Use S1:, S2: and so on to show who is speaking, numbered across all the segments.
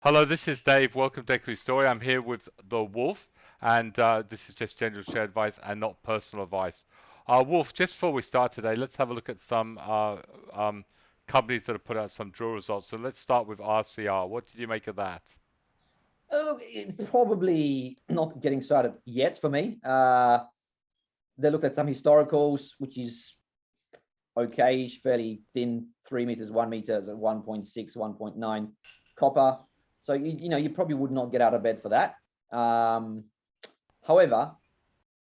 S1: Hello, this is Dave. Welcome to Equities Story. I'm here with the Wolf, and this is just general share advice and not personal advice. Wolf, just before we start today, let's have a look at some companies that have put out some drill results. So let's start with RCR. What did you make of that?
S2: Look, it's probably not getting started yet for me. They looked at some historicals, which is okay, fairly thin, 3 meters, 1 meter at 1.6, 1.9 copper. So, you probably would not get out of bed for that. However,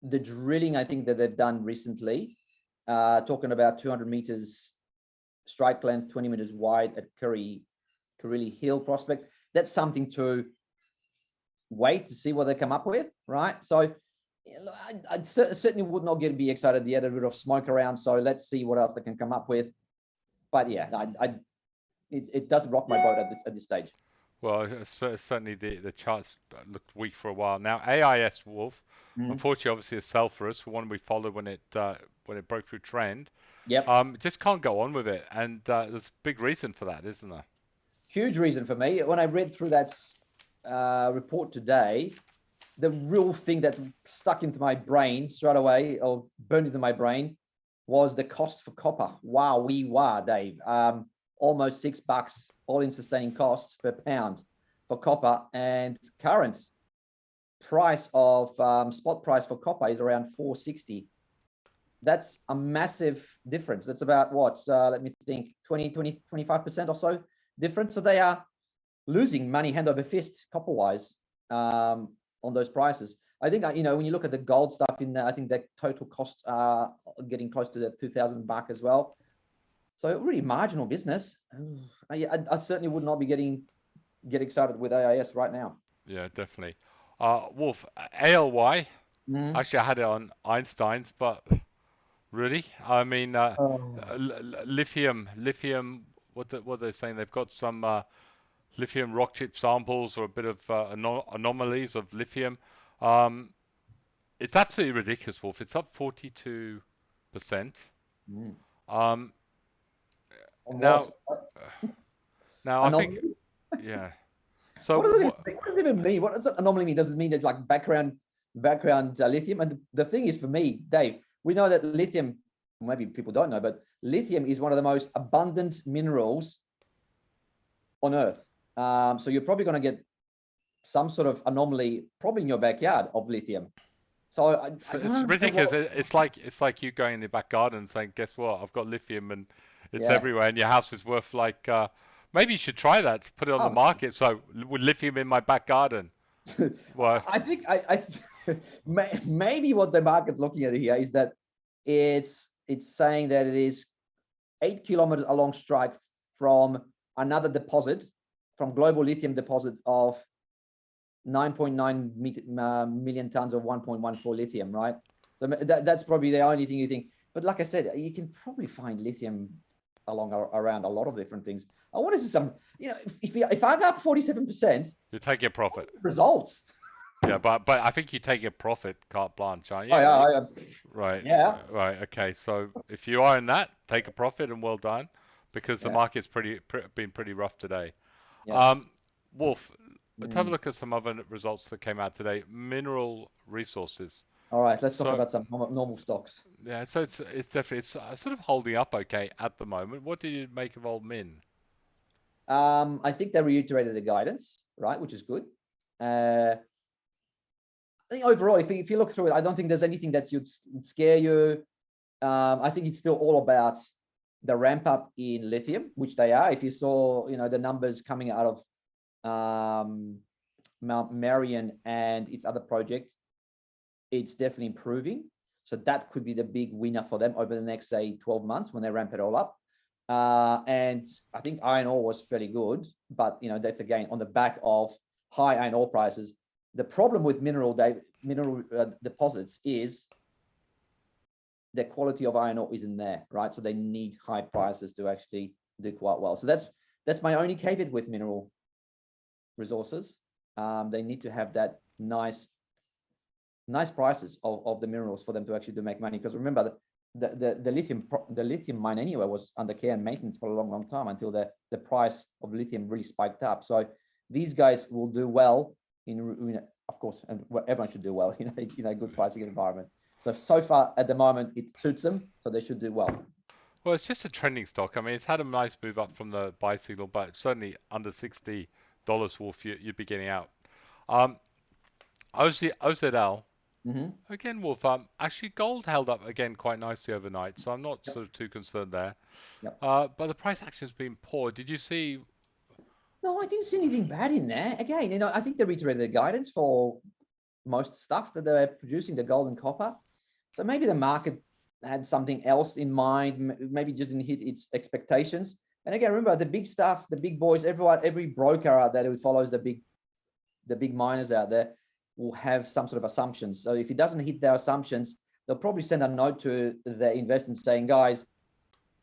S2: the drilling I think that they've done recently, talking about 200 meters strike length, 20 meters wide at Curly Hill prospect, that's something to wait to see what they come up with, right? So I certainly would not be excited. They had a bit of smoke around, so let's see what else they can come up with. But yeah, it doesn't rock my boat at this stage.
S1: Well, certainly the charts looked weak for a while. Now, AIS Wolf, unfortunately, obviously a sell for us, one we followed when it broke through trend.
S2: Yep.
S1: Just can't go on with it, and there's a big reason for that, isn't there?
S2: Huge reason for me. When I read through that report today, the real thing that stuck into my brain straight away, or burned into my brain, was the cost for copper. Wow, Dave. Almost $6 all-in sustaining costs per pound for copper, and current price of spot price for copper is around 460. That's a massive difference. That's about what? Let me think, 25% or so difference. So they are losing money hand over fist copper-wise on those prices. I think, when you look at the gold stuff in there, I think the total costs are getting close to the $2,000 as well. So really marginal business. I certainly would not be get excited with AIS right now.
S1: Yeah, definitely. Wolf, ALY.
S2: Mm.
S1: Actually, I had it on Einstein's, but really, I mean,
S2: Oh.
S1: lithium. What they're saying? They've got some lithium rock chip samples or a bit of anomalies of lithium. Um, it's absolutely ridiculous, Wolf. It's up 42%.
S2: Mm.
S1: Um,
S2: On
S1: now,
S2: what?
S1: now I think,
S2: Anomalies?
S1: yeah. So
S2: What does it
S1: what?
S2: even, what does it even mean? What does anomaly mean? Does it mean it's like background lithium? And the thing is, for me, Dave, we know that lithium, maybe people don't know, but lithium is one of the most abundant minerals on Earth. So you're probably going to get some sort of anomaly probably in your backyard of lithium. So I don't
S1: It's
S2: understand
S1: ridiculous.
S2: what.
S1: It's like you going in the back garden and saying, "Guess what? I've got lithium and it's
S2: Yeah.
S1: everywhere." And your house is worth like maybe you should try that. Put it on the
S2: Oh.
S1: market. So with lithium in my back garden. Well,
S2: I think maybe what the market's looking at here is that it's saying that it is 8 kilometers along strike from another deposit, from global lithium deposit of 9.9 million tons of 1.14 lithium, right? So that's probably the only thing you think. But like I said, you can probably find lithium around a lot of different things. I want to see some, if I got 47%,
S1: you take your profit.
S2: results.
S1: Yeah, but I think you take your profit carte blanche, aren't
S2: Oh
S1: you?
S2: yeah,
S1: Right,
S2: yeah.
S1: right. Okay, so if you are in that, take a profit and well done, because the
S2: Yeah.
S1: market's been pretty rough today.
S2: Yes.
S1: Um, Wolf, let's have a
S2: Mm.
S1: look at some other results that came out today. Mineral resources.
S2: All right, let's talk
S1: So
S2: about some normal stocks.
S1: yeah, so it's definitely sort of holding up okay at the moment. What do you make of Old Min?
S2: I think they reiterated the guidance, right, which is good. I think overall, if you look through it, I don't think there's anything that would scare you. I think it's still all about the ramp up in lithium, which they are. If you saw, the numbers coming out of Mount Marion and its other project, it's definitely improving. So that could be the big winner for them over the next, say, 12 months when they ramp it all up. And I think iron ore was fairly good, but that's again on the back of high iron ore prices. The problem with mineral deposits is the quality of iron ore isn't there, right? So they need high prices to actually do quite well. So that's my only caveat with mineral resources. They need to have that nice prices of the minerals for them to actually make money. Because remember, the lithium mine anyway was under care and maintenance for a long time until the price of lithium really spiked up. So these guys will do well of course, and everyone should do well in a good pricing environment. So far at the moment, it suits them, so they should do well.
S1: Well, it's just a trending stock. I mean, it's had a nice move up from the buy signal, but certainly under $60, Wolf, you'd be getting out. OZL, again, Wolf, actually gold held up again quite nicely overnight, so I'm not sort of too concerned there.
S2: Yep.
S1: But the price action has been poor. Did you see?
S2: No, I didn't see anything bad in there. Again, I think they reiterated the guidance for most stuff that they're producing, the gold and copper. So maybe the market had something else in mind, maybe just didn't hit its expectations. And again, remember the big stuff, the big boys, every broker out there who follows the big miners out there will have some sort of assumptions. So if it doesn't hit their assumptions, they'll probably send a note to their investors saying, guys,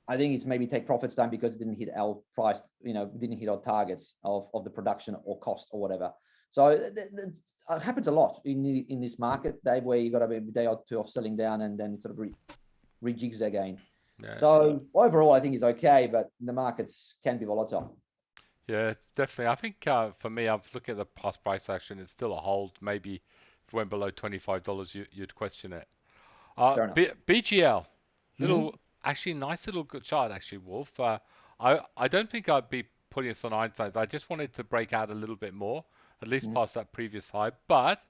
S2: I think it's maybe take profits time because it didn't hit our price, didn't hit our targets of the production or cost or whatever. So it happens a lot in this market, Dave, where you got a day or two of selling down and then sort of rejigs again. Yeah. So overall, I think it's okay, but the markets can be volatile.
S1: Yeah, definitely. I think for me, I've looked at the past price action. It's still a hold. Maybe if it went below $25, you'd question it. BGL, actually nice little good chart, actually, Wolf. I don't think I'd be putting this on Einstein's. I just wanted to break out a little bit more, at least past that previous high. But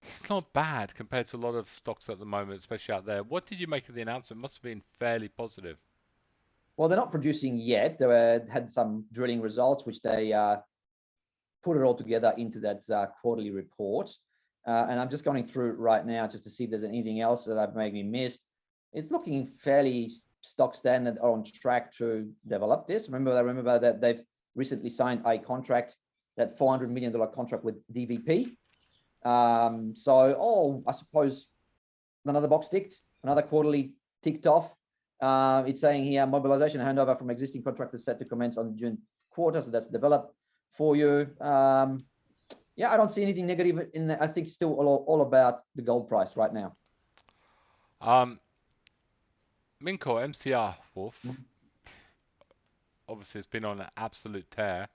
S1: it's not bad compared to a lot of stocks at the moment, especially out there. What did you make of the announcement? It must have been fairly positive.
S2: Well, they're not producing yet. They had some drilling results, which they put it all together into that quarterly report. And I'm just going through it right now just to see if there's anything else that I've maybe missed. It's looking fairly stock standard, or on track to develop this. Remember that they've recently signed a contract, that $400 million contract with DVP. I suppose another box ticked, another quarterly ticked off. It's saying here, mobilization handover from existing contractors set to commence on the June quarter. So that's developed for you. Yeah, I don't see anything negative in there. I think it's still all about the gold price right now.
S1: Minco, MCR, Wolf. Obviously, it's been on an absolute tear.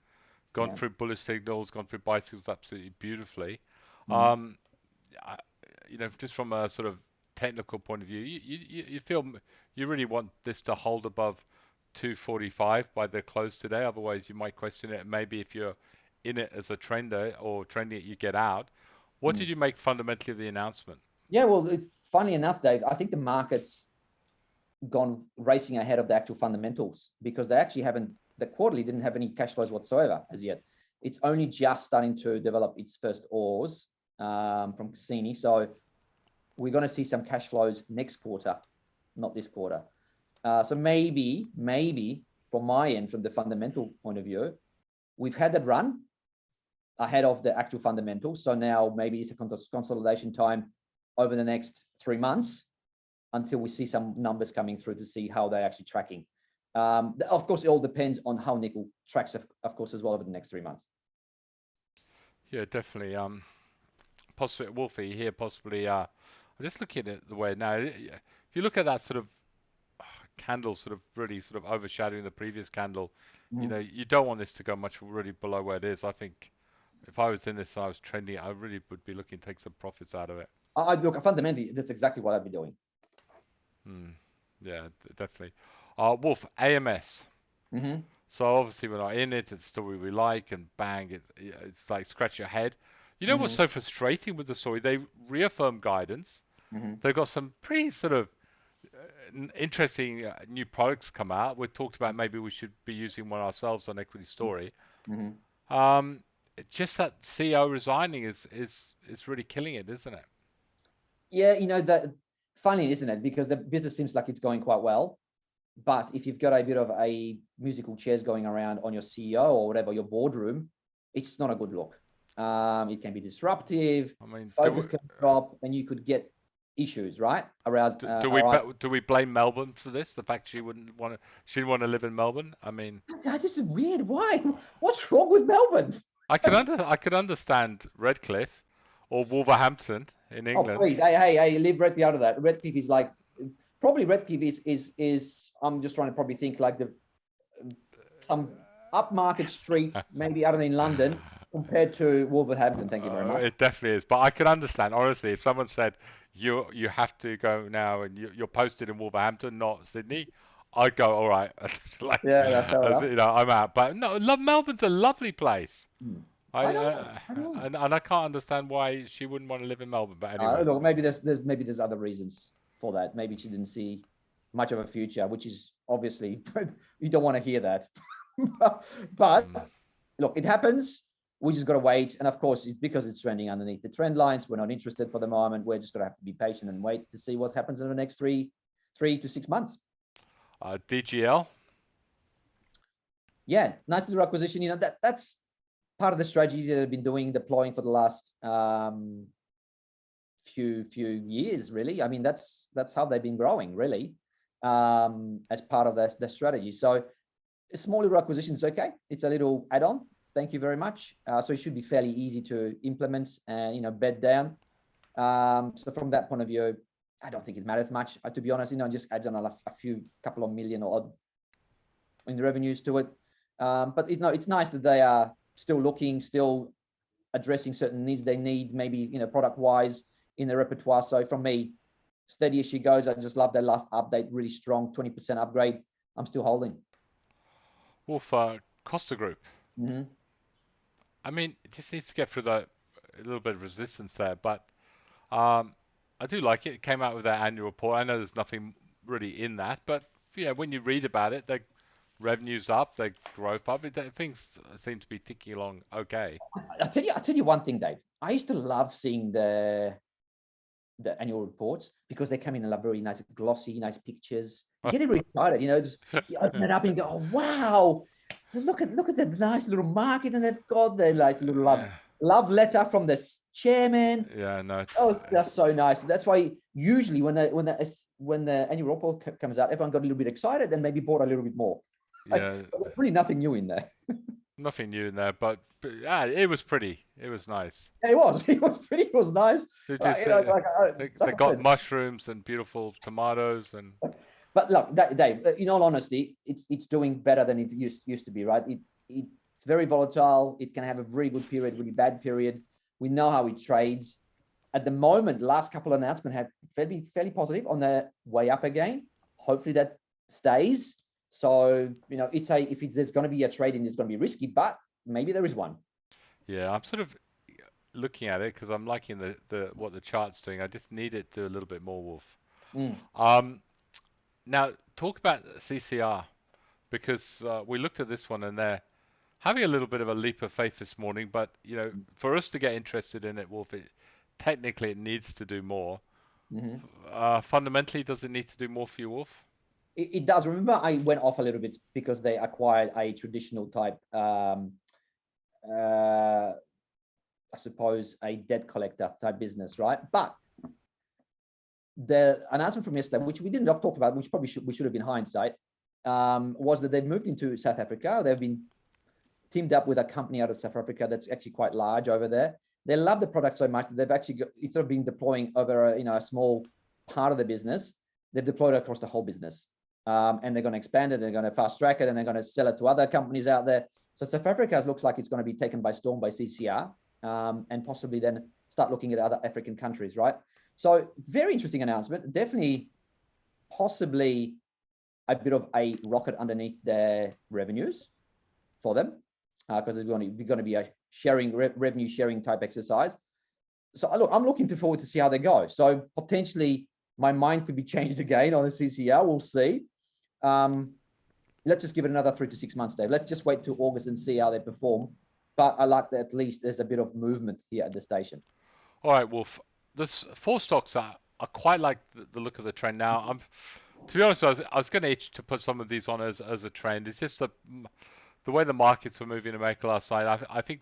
S1: Gone through bullish signals, gone through buy signals absolutely beautifully. Just from a sort of technical point of view, you feel you really want this to hold above 245 by the close today. Otherwise, you might question it. Maybe if you're in it as a trender or trending it, you get out. What did you make fundamentally of the announcement?
S2: Yeah, well, funnily enough, Dave, I think the market's gone racing ahead of the actual fundamentals because they actually the quarterly didn't have any cash flows whatsoever as yet. It's only just starting to develop its first ores from Cassini. So we're going to see some cash flows next quarter, not this quarter. So maybe from my end, from the fundamental point of view, we've had that run ahead of the actual fundamentals. So now maybe it's a consolidation time over the next 3 months until we see some numbers coming through to see how they're actually tracking. Of course, it all depends on how nickel tracks, of course, as well over the next 3 months.
S1: Yeah, definitely. Possibly, Wolfie here, possibly. I'm just looking at the way now. If you look at that sort of candle, sort of really sort of overshadowing the previous candle, you don't want this to go much really below where it is. I think if I was in this and I was trending, I really would be looking to take some profits out of it.
S2: Look, fundamentally, that's exactly what I'd be doing.
S1: Yeah, definitely. Wolf, AMS. So obviously we're not in it. It's a story we like, and bang, it's like scratch your head. You know what's so frustrating with the story? They reaffirm guidance. They've got some pretty sort of interesting new products come out. We talked about maybe we should be using one ourselves on Equity Story. Just that CEO resigning is really killing it, isn't it?
S2: Yeah, that funny, isn't it? Because the business seems like it's going quite well. But if you've got a bit of a musical chairs going around on your CEO or whatever, your boardroom, it's not a good look. It can be disruptive. I mean, focus can drop, and you could get issues, right? Around.
S1: Do we blame Melbourne for this? The fact she didn't want to live in Melbourne. I mean,
S2: this is weird. Why? What's wrong with Melbourne?
S1: I could understand Redcliffe or Wolverhampton in England.
S2: Oh please, hey, leave Redcliffe out of that. Redcliffe is like. Probably Redcliffe is I'm just trying to probably think like some upmarket street, maybe, I don't know, in London, compared to Wolverhampton. Thank you very much.
S1: It definitely is, but I can understand honestly if someone said you have to go now and you're posted in Wolverhampton, not Sydney, I'd go all right. Like,
S2: Yeah, no, fair enough.
S1: you know, I'm out. But no, Melbourne's a lovely place.
S2: Hmm. I
S1: I
S2: know, I know.
S1: and I can't understand why she wouldn't want to live in Melbourne. But
S2: I
S1: anyway,
S2: don't know. Maybe there's other reasons for that. Maybe she didn't see much of a future, which is obviously you don't want to hear that. But look, it happens. We just got to wait. And of course, it's because it's trending underneath the trend lines. We're not interested for the moment. We're just going to have to be patient and wait to see what happens in the next three to 6 months.
S1: DGL.
S2: Yeah, nice little acquisition. You know, that's part of the strategy that I've been deploying for the last few years, really. I mean, that's how they've been growing, really, as part of the strategy. So a small little acquisition is okay. It's a little add-on. Thank you very much. So it should be fairly easy to implement and, you know, bed down. So from that point of view, I don't think it matters much. To be honest, you know, just adds on a couple of million or odd in the revenues to it. But you know, it's nice that they are still looking, still addressing certain needs they need, maybe, you know, product-wise in the repertoire. So from me, steady as she goes. I just love their last update, really strong, 20% upgrade. I'm still holding.
S1: Wolf, Costa Group.
S2: Mm-hmm.
S1: I mean, it just needs to get through a little bit of resistance there, but I do like it. It came out with their annual report. I know there's nothing really in that, but yeah, when you read about it, their revenue's up, their growth up. Things seem to be ticking along okay.
S2: I'll tell you one thing, Dave. I used to love seeing the annual reports because they come in a very nice, glossy, nice pictures. You get really excited, you know. Just you open it up and go, oh, wow! So look at the nice little market, and they've got their like little love letter from the chairman.
S1: Yeah, no.
S2: Oh, it's just so nice. That's why usually when the annual report comes out, everyone got a little bit excited and maybe bought a little bit more.
S1: Yeah,
S2: there's really nothing new in there.
S1: nothing new in there, but yeah, it was pretty. It was nice.
S2: Yeah, it was. It was pretty. It was nice.
S1: They just they got mushrooms and beautiful tomatoes and.
S2: But look, Dave, in all honesty, it's doing better than it used to be, right? It's very volatile. It can have a very good period, really bad period. We know how it trades. At the moment, the last couple of announcements have fairly positive on the way up again. Hopefully that stays. So, you know, there's going to be a trading, it's going to be risky, but maybe there is one.
S1: Yeah, I'm sort of looking at it because I'm liking what the chart's doing. I just need it to do a little bit more, Wolf. Now, talk about CCR, because we looked at this one and they're having a little bit of a leap of faith this morning. But, you know, for us to get interested in it, Wolf, technically it needs to do more. Fundamentally, does it need to do more for you, Wolf?
S2: It does. Remember, I went off a little bit because they acquired a traditional type, I suppose, a debt collector type business, right? But the announcement from yesterday, which we didn't talk about, which probably we should have been hindsight, was that they've moved into South Africa. They've been teamed up with a company out of South Africa that's actually quite large over there. They love the product so much that they've actually instead of been deploying over a small part of the business, they've deployed it across the whole business. And they're going to expand it. They're going to fast track it, and they're going to sell it to other companies out there. So South Africa looks like it's going to be taken by storm by CCR, and possibly then start looking at other African countries, right? So very interesting announcement. Definitely, possibly a bit of a rocket underneath their revenues for them, because there's going to be a revenue sharing type exercise. So look, I'm looking forward to see how they go. So potentially my mind could be changed again on the CCR. We'll see. Let's just give it another 3 to 6 months, Dave. Let's just wait till August and see how they perform. But I like that at least there's a bit of movement here at the station.
S1: All right, Wolf. There's 4 stocks that I quite like the look of the trend now. To be honest, I was going to itch to put some of these on as a trend. It's just the way the markets were moving in America last night. I think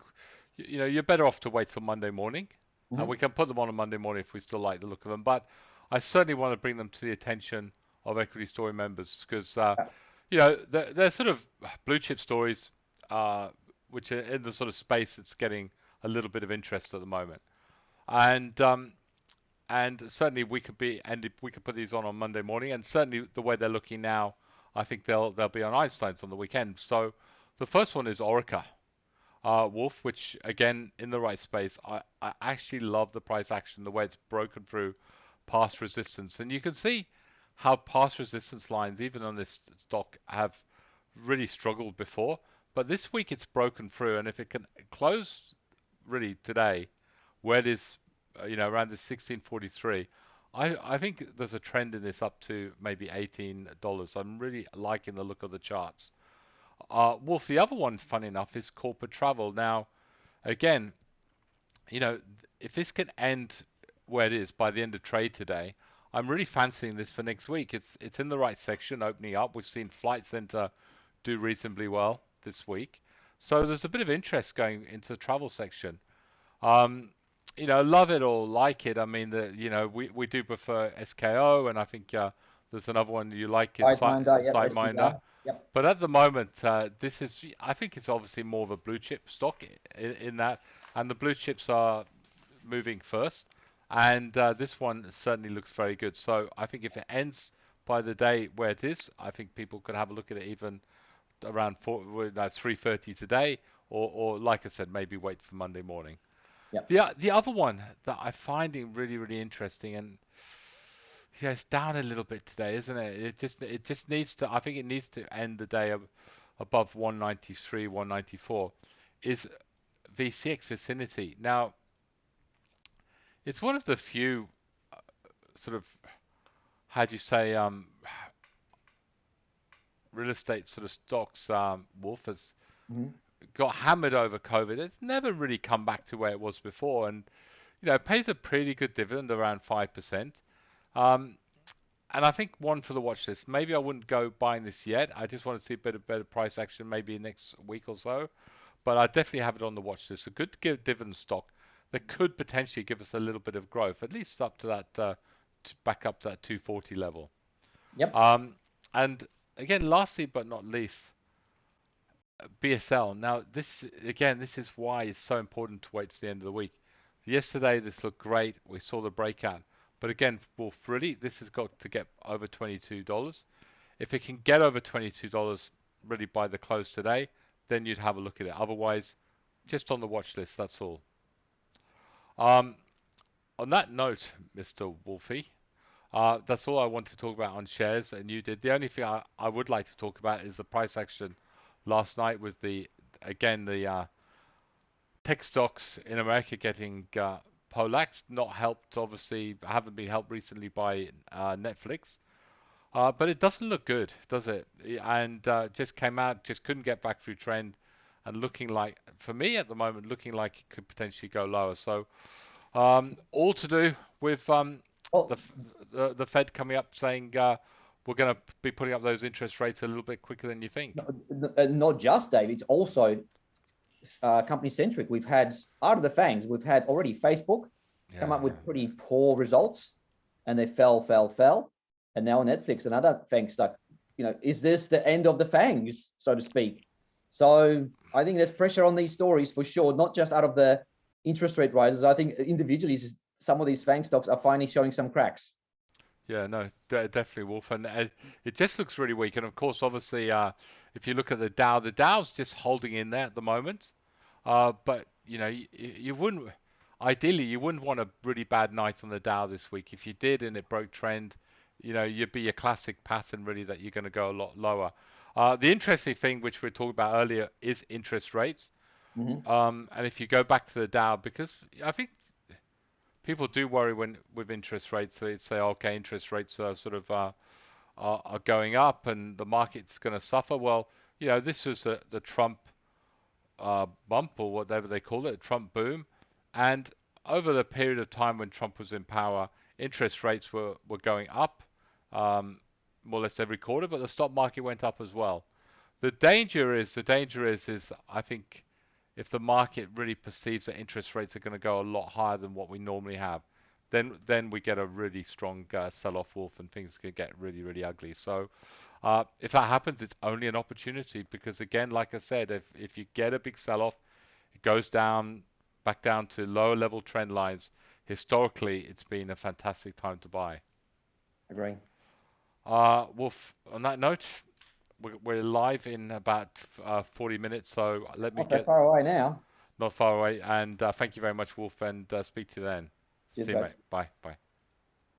S1: you're better off to wait till Monday morning, and we can put them on Monday morning if we still like the look of them. But I certainly want to bring them to the attention of Equity Story members because they're sort of blue chip stories, which are in the sort of space that's getting a little bit of interest at the moment, and certainly we could put these on Monday morning, and certainly the way they're looking now, I think they'll be on Einstein's on the weekend. So The first one is Orica, Wolf, which again in the right space. I actually love the price action, the way it's broken through past resistance, and you can see how past resistance lines, even on this stock, have really struggled before. But this week it's broken through, and if it can close really today, where it is, around the 1643, I think there's a trend in this up to maybe $18. I'm really liking the look of the charts. Wolf, the other one, funny enough, is corporate travel. Now, again, you know, if this can end where it is by the end of trade today, I'm really fancying this for next week. It's in the right section, opening up. We've seen Flight Center do reasonably well this week, so there's a bit of interest going into the travel section. Um, love it or like it. I mean, we do prefer SKO, and I think there's another one you like is
S2: Sideminder, yep,
S1: SideMinder.
S2: SDR, yep.
S1: But at the moment, I think it's obviously more of a blue chip stock in that, and the blue chips are moving first, and this one certainly looks very good. So I think if it ends by the day where it is, I think people could have a look at it even around 3:30 today, or like I said, maybe wait for Monday morning.
S2: Yep.
S1: The other one that I'm finding really, really interesting, and yeah, it's down a little bit today, isn't it? It just needs to. I think it needs to end the day above 193, 194. Is VCX Vicinity. Now, it's one of the few sort of, how do you say, real estate sort of stocks. Wolf has got hammered over COVID. It's never really come back to where it was before, and it pays a pretty good dividend, around 5%. And I think one for the watch list. Maybe I wouldn't go buying this yet. I just want to see a bit of better price action maybe next week or so. But I definitely have it on the watch list. A good dividend stock that could potentially give us a little bit of growth, at least up to that, back up to that 240 level.
S2: Yep.
S1: And again, lastly but not least, BSL. Now, this is why it's so important to wait for the end of the week. Yesterday, this looked great. We saw the breakout. But again, Wolf, really, this has got to get over $22. If it can get over $22 really by the close today, then you'd have a look at it. Otherwise, just on the watch list, that's all. On that note, Mr. Wolfie, that's all I want to talk about on shares, and you did. The only thing I would like to talk about is the price action last night with the tech stocks in America getting poleaxed, not helped, obviously, haven't been helped recently by Netflix. But it doesn't look good, does it? And just came out, just couldn't get back through trend, and looking like, for me at the moment, looking like it could potentially go lower. So all to do with the Fed coming up saying we're going to be putting up those interest rates a little bit quicker than you think.
S2: Not just, Dave. It's also company centric. We've had, out of the fangs, we've had already Facebook come up with pretty poor results, and they fell. And now Netflix, another fang stock. Is this the end of the fangs, so to speak? So I think there's pressure on these stories for sure, not just out of the interest rate rises. I think individually, some of these fang stocks are finally showing some cracks.
S1: Yeah, no, definitely, Wolf. And it just looks really weak. And of course, obviously, if you look at the Dow's just holding in there at the moment. But, you wouldn't, ideally, you wouldn't want a really bad night on the Dow this week. If you did and it broke trend, you'd be a classic pattern really that you're going to go a lot lower. The interesting thing, which we talked about earlier, is interest rates. And if you go back to the Dow, because I think people do worry with interest rates. They say, okay, interest rates are sort of are going up and the market's going to suffer. Well, this was the Trump bump, or whatever they call it, Trump boom. And over the period of time when Trump was in power, interest rates were going up more or less every quarter, but the stock market went up as well. The danger is I think, if the market really perceives that interest rates are going to go a lot higher than what we normally have, then we get a really strong sell-off, Wolf, and things could get really, really ugly. So if that happens, it's only an opportunity, because again, like I said, if you get a big sell-off, it goes back down to lower level trend lines. Historically, it's been a fantastic time to buy.
S2: Agree.
S1: Wolf, on that note, we're live in about 40 minutes, so let me
S2: Not that
S1: get
S2: far away now.
S1: not far away. And thank you very much, Wolf, and speak to you then.
S2: Cheers,
S1: See you,
S2: guys.
S1: mate. Bye. Bye.